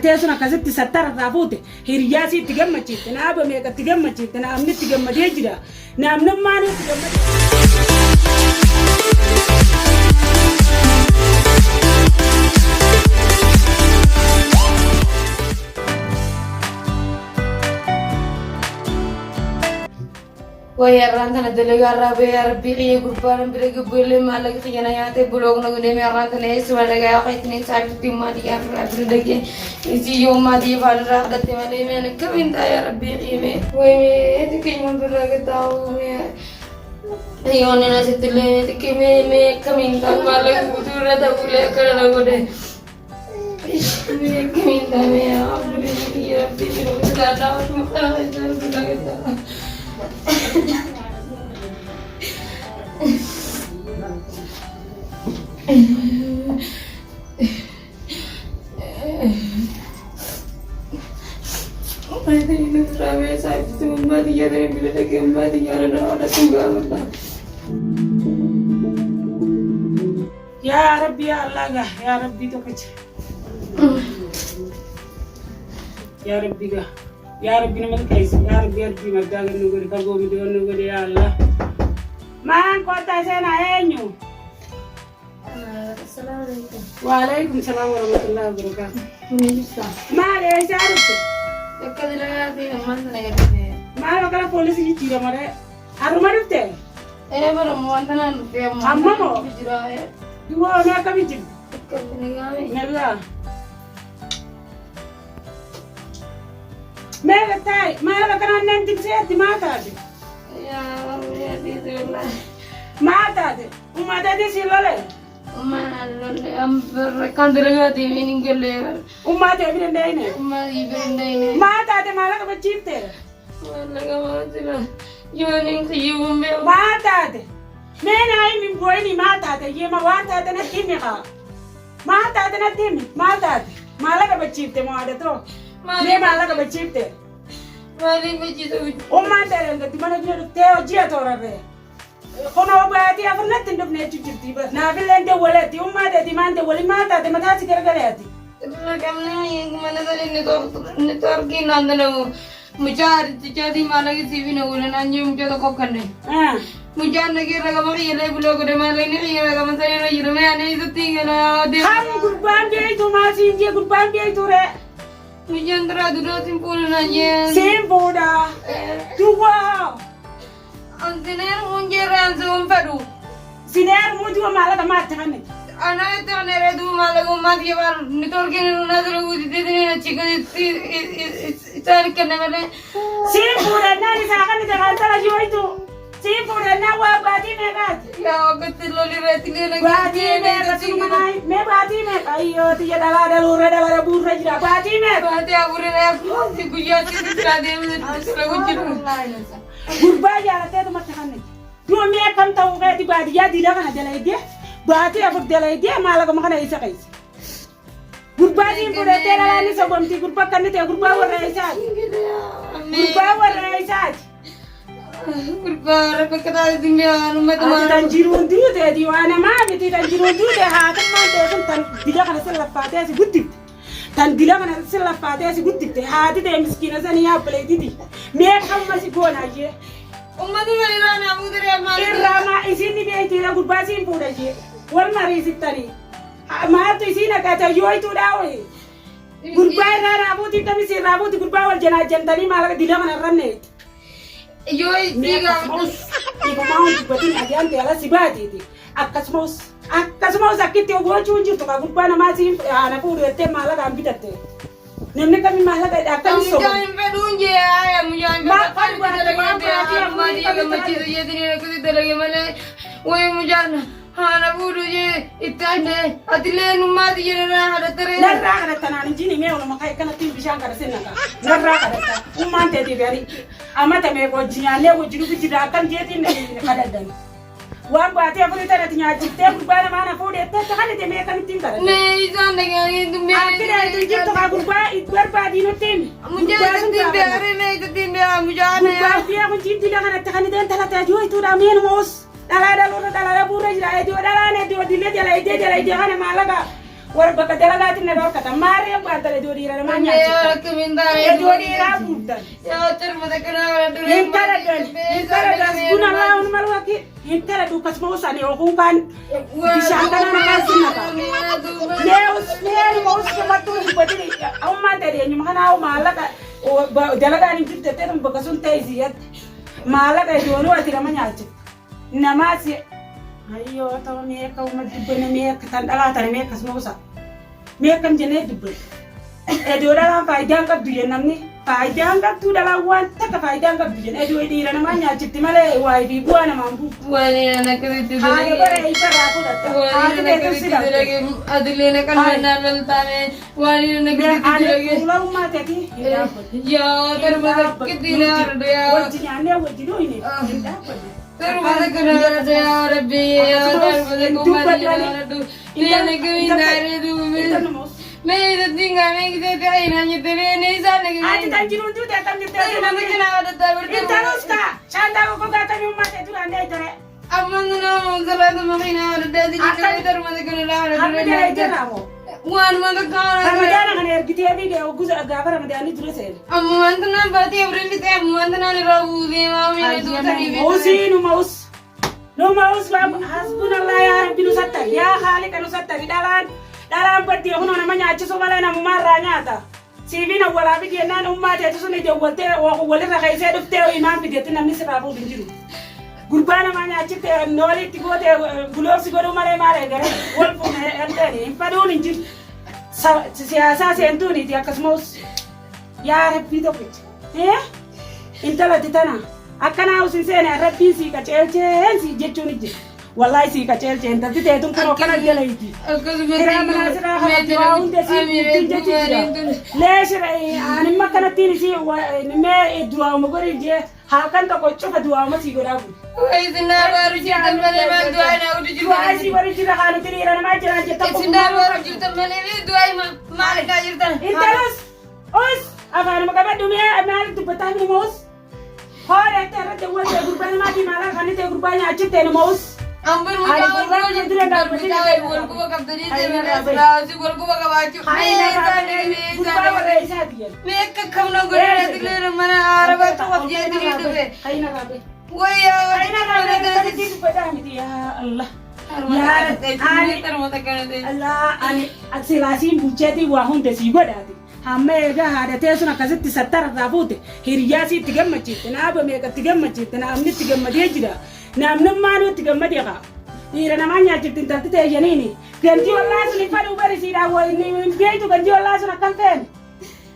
تيسنا كزت ستار رابوته هرياسي تجمع شيء ناب ميك تجمع شيء نام نتجمع ديجرا نام نماني تجمع ويا رانتنا دلقا ربي يا ربي قي غربان بريق بولي مالك خيانا ياتي بلوغ نغني مي رانتنا يسوى لغا قيتني ساكتي ما دي افر دقي يسي يوم ما دي فالرا قدتي مالي مين كمين دا يا ربي قيمي ويمي تكي من برا قداو مي يوني ناسيتلي تكي مي كمين دا مالك بطورة دا بولي كرنا بودي مي كمين دا مي يا ربي بلوغ سلاتا ومخلا يجار بلا قداو يا ربي يا الله يا ربي توكج يا ربي يا ربي نمك كيس يا ربي ربي مداغ نقول كربو مدون نقول يا الله ما كنت سنا أنيو السلام عليكم وعليكم السلام ورحمة الله وبركاته ما ليش عرفت كذا لا دي ما نلاقي ما لو كان بوليس يجي يا مرة أرومارفته إيه برا ما أنتنا في أمامه بجراء دوا ما كم يجي كذا نقامي نلا ما لتاي ما لو كان ننتج سياتي ما تادي يا دي والله ما تادي وما تادي سيلله ما أم كان درجاتي مين قال وما تبي ندينه ما يبرندين ما تادي ما لك بتشيبته والله كمان تلا يومين خيوم ما تادي من هاي من بويني ما تادي يا ما تادي نتيمي ما تادي نتيمي ما تادي ما لك بتشيبته ما هذا ترى ما لك بتشيبته ما لي بتشيبته وما تادي نتيمي ما نجيب تيو جيا تورا به كنا وبعدي أفرنا تندبنا تجرتي بس نابل أنت ولدي وما تادي ما أنت ولي ما تادي ما تاسي كرجلاتي كمني mana tadi netor kini anda mucar jadi malah kisi bina ulan anjum jadi kok kan deh mucar lagi raga mari ya lagi blog deh malah ini ya raga mantari lagi rumah ane itu tinggal deh kamu kurban dia itu masih dia kurban dia itu re mucar teradu dua simpul aja simpul dah dua antena mucar langsung padu sinar mu juga malah tamat kan anak itu nere tu malah umat dia baru netor kini nuna terus itu ni chicken itu kena malah simpul dah ni sangat ni jangan salah jual itu simpul dah wah bati megat ya betul loli reti ni bati megat cuma me bati megat ayo tiada dah ada burra jadi bati megat bati abure aku si kuya si terade selalu jiru kurban ya ada tu macam ni dua me kam tahu kayak di bati ya tidak kan ada lagi bati apa dia dia malah kamu kan isa kais kurban ini pun ada lah ni sebab ti kurban kan itu kurban warna isa kurban warna isa kurban apa kata dia anu macam mana tanjirun dulu deh di mana mah itu tanjirun dulu deh hati mah deh kan tidak kan selepas deh si budi tan dila kana sila fate si gutti haati de miskina sani ya pledidi me kamma si gona je ummatu irana abu dare mal irama isini be tira gurbasi impuda je wal mari sitani ma to isina kata yoy tu dawe gurbai rana abu ti tamisi rabu ti gurbai wal jana jantani malaga dila kana ranne yoy diga ibu mau tiba-tiba adiante ala sibati ti akkasumas akkitti gochuu jirtu ka gurbaa namaati ana fuudhu jettee maallaqa bitatte namni kami maallaqa akkami soba mujaan fedhuun jee aya mujaan fedhu malee way mujaan haana fuudhu jee itti ande atilee nummaati jedhana hadatare narraa kadhattanaan injini mee olama ka'e kanatti bishaan kana sinnaka narraa kadhatta ummaan teetii gari amata mee wajji nyaannee wajji dhufi jira akkam jeetiin kadhaddan waan baatee fuudhee tanatti nyaachistee gurbaa namaa na fuudhettee takalite mee kamittiin kadhatte mee isaan dhaganii dummee akkida itti jirtu kaa gurbaa barbaadii nutti himi mujaan ittiin beekare mee ittiin beeka mujaan gurbaa biyya kun jiddila kanatti kaniteen talate ajoo ituudha meenuma os dhalaa dhaluurra dhalaa buurra jira edoo dhalaan edoo dillee jala idee kana maallaqa warra bakka dalagaatiin na dhorkata maaree baatale edoo dhiira namaa nyaachifta edoo dhiiraa buurtan hintara buna laawun malwaki hintara dukkasuma usani yookuun kaan bishaan kana namaan sinnata meenuma us shamattuu hibbatini awummaan ta'e eenyuma kanaa maallaqa dalagaan hin jirtettee bakka sun ta'e isiyyatti maallaqa edoonuu ati nama nyaachifta namaasi ayyoo ta'u meeqa uma dubbane meeqa tan dhalaatane meeqasuma usa meeqam jennee dubbane edoo dhalaan faayidaan qabdu jennamni faayidaan qabdu dhalaan waan takka faayidaan qabdu jenna edoo dhiira namaa nyaachifti malee waayee fi bu'aa namaan buutu waliin akkasitti haala bara ifarraa fudhatta haati beekamsi dhabde adileen akka nannaan laltaane waliin akkasitti ani fuulummaa teeti hin dhaabbadde yaa darba takkitti naarde yaa wajji nyaannee wajji dhooyine hin dhaabbadde darba takkitti yaa rabbi yaa darba takkummati yaa rabbi yaa nagami naaree duubi Mera tinggal kita kaya nanya terene sana gitu. Ati tanjirun tu datang di Tapi nama kenapa datang bertemu? terus ka canda ko kata ni umat itu anda itu re Aman nama salah tu makin ada dari kita itu rumah kita ada. apa dia itu ramo Wan mana kau? Ramadan kan er gitu ya biga ugus agak Ramadan itu terus er Aman tu nama berarti April itu aman tu nama rabu dia mami itu tadi. Mausi no maus bab hasbunallah ya rabbi nusatta ya khaliq nusatta dalam berarti aku namanya aja soalnya nama marah nyata. Sivina wala video nan umma ta tusu ne je wolte wa wala ra kai sai dufte imam video tin namni sira bu dinjiru gurbana ma nya ci te noli ti gote gulor si godo mare gare wol fu ne enteni impado ninjir siyasa sentu ni ti akasmos ya rabbi do pit intala titana akana usin sene rabbi si ka chelche si jechu ni je wallahi si ka chelche entati te tun ko kana gele iti ليش أنا ما كانت تيجي شيء ما الدواء ما قريب جه هاكان تقول شوف الدواء ما تيجي رابو. وإذا بارجي تملي ما دواء أنا أودي جوا. دواء شيء بارجي لخالو تري أنا ما جرى جت تقول. إذا بارجي تملي دواء ما لك أجرتان. إنت أوس أفعل ما كمان دمية أنا تبتاني موس. هذا ترى تقول تقول ما دي مالا خاني تقول بني أجت تاني موس. Ampun muka jadi dah berjaya bolku bakal tadi saya berasa bolku bakal baca. Mereka kamu nak guna dulu mana Arab tu apa jadi itu be. Wah ya. Ya Allah. Ya Allah. Ani aksilasi buceti wahun desi godati. Hamme ga hada te suna kazatti sattar rabute. Hiriyasi tigammaci. Tana me ka tigammaci. Tana amni tigammaci jira. Namnum manu tigammaci ka. Ira namanya jitin tante janini. Ganti wallahi suni fadu bari sida wo ni beitu ganti wallahi suna kampen.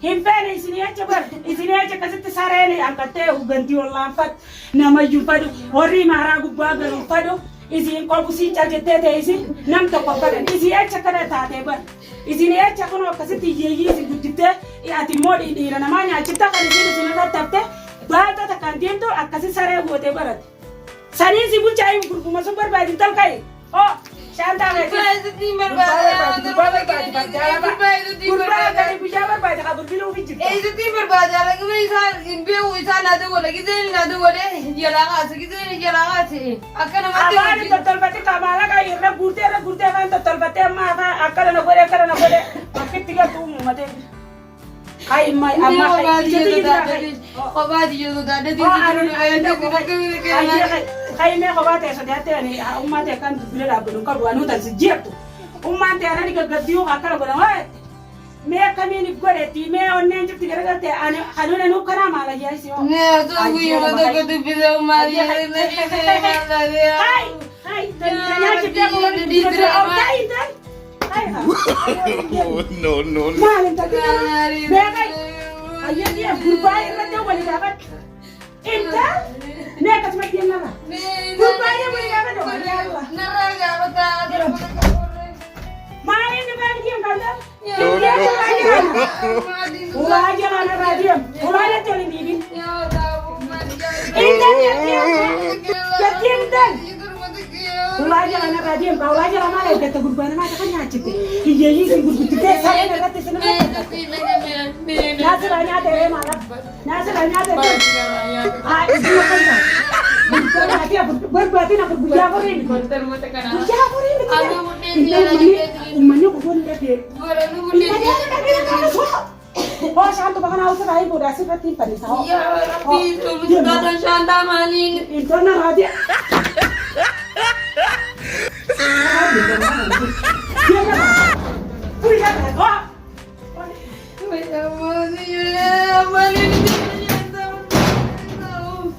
Himpen isini aja bar. Isini aja kazatti sarene angkate ganti wallahi fat. Nama jupadu ori maragu bagal fadu. Isi ko busi charjete te isi nam to ko fada. Isi aja kada tate bar. Isini aja kono kazatti yeyi isi gudite ati modi ira namanya chitta kan isini suna tapte. Bata ta kandiento akasi sare gote barat. Sani si bucai guru masuk berbaju talkai. Oh, Shanta me. Berbaju pijama berbaju kabur bilu bijik. Itu tim berbaju lagi misal impiu isan ada gol lagi jadi ada gol jalan sih jalan sih. Akan mati. Abang total bate kamala ka irna gurte kan total bate amma akan na gole. akkitti galtu uummatee kai mai amma kai kai me ko bate so date ni ummate kan bile da bulun ka duanu tan sijirtu ummante ana ni gaggadiyo ka kala bona wa me kamini goreti me onnen jipti garagate ana hanuna nu kana mala jaisi o ne to guyo to ko du bile mari hai hai tanya jipti ko di au tai tai No, no, no. malin tadi me kai ayo dia berbayar rada wali dapat inta ne ka cuma dia nara berbayar wali dapat dong ya Allah naraga bata malin ni kan dia kan dia ulah aja mana radiam ulah aja tolong bibi inta dia dan ulah aja mana radiam kau aja lama lagi kata berbayar mana kan nyacit iya iya sih berbayar saya nak kata senang Nasiranya tere malam, nasiranya tere. Ah, itu apa ya? Bukan hati apa? Berarti nak berbuja apa ini? Buja apa ini? Umatnya bukan dia. Oh, shantu bahkan aku serai bodoh sih berarti pada sahur. Ya, tapi itu sudah shanta malin. Itu nak hati. Dia nak. Punya apa?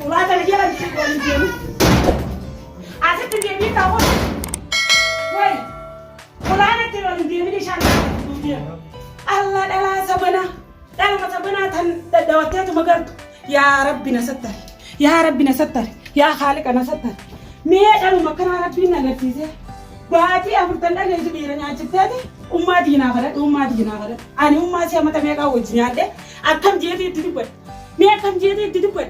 Ulah ada jalan di sini. Asal tu dia ni tahu. Woi, ulah ada jalan di sana. Allah dah sabana, dah sabana tan dawatnya tu magar. Ya Rabbi nasattar, ya Rabbi nasattar, ya Khalik nasattar. Me dah makan Rabbi nalafize. Baati afurtan da ne zubira nya cittade umma dina gara ani umma sai mata me ka wujinya de akam je ti dudubet me akam je ti dudubet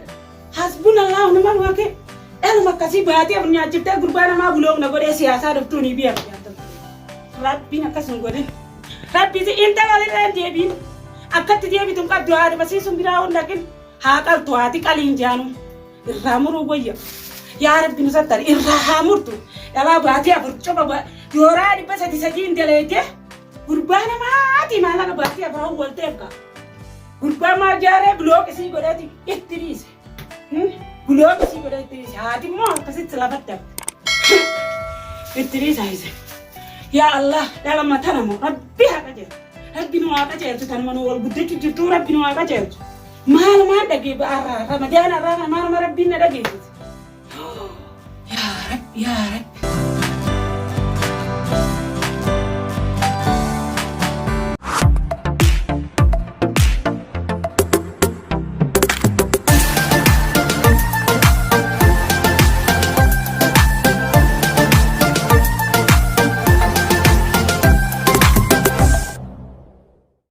hasbunallahu wa ni'mal wakil el makasi baati afur nya citta gurbana ma bulong na gore siyasa da tuni biya rabbi na kasun gore rabbi ti inta wali ran je bin akati je bi tum ka du'a da basi sun bira on dakin ha kal tuati kalin janu ramuru goyya ya rabbi nusattar irhamurtu yala baati afur coba ba yora di pas di sajin delete gurbana mati malah ke baati afur wal teka gurbama jare blok si godati ittiris blok si godati ittiris hati mo kasi selamat tab ittiris aise ya Allah dalam mata namu rabbi hakaje rabbi no hakaje tu tan manu wal budde tu rabbi no hakaje mal ma dage ba ramadan rabbi na dage ya rabbi